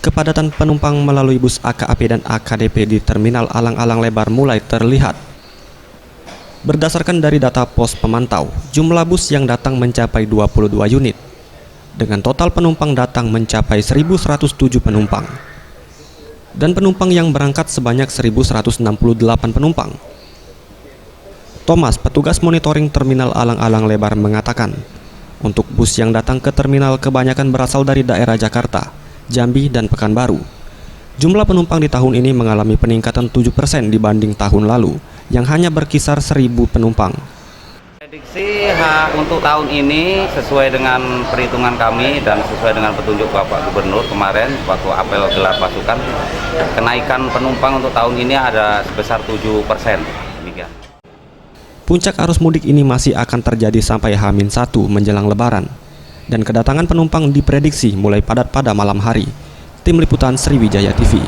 kepadatan penumpang melalui bus AKAP dan AKDP di Terminal Alang-Alang Lebar mulai terlihat. Berdasarkan dari data pos pemantau, jumlah bus yang datang mencapai 22 unit, dengan total penumpang datang mencapai 1.107 penumpang. Dan penumpang yang berangkat sebanyak 1.168 penumpang. Thomas, petugas monitoring Terminal Alang-Alang Lebar mengatakan, untuk bus yang datang ke terminal kebanyakan berasal dari daerah Jakarta, Jambi, dan Pekanbaru. Jumlah penumpang di tahun ini mengalami peningkatan 7% dibanding tahun lalu, yang hanya berkisar 1.000 penumpang. Prediksi untuk tahun ini sesuai dengan perhitungan kami dan sesuai dengan petunjuk Bapak Gubernur kemarin waktu apel gelar pasukan, kenaikan penumpang untuk tahun ini ada sebesar 7%. Demikian. Puncak arus mudik ini masih akan terjadi sampai H-1 menjelang Lebaran, dan kedatangan penumpang diprediksi mulai padat pada malam hari. Tim Liputan Sriwijaya TV.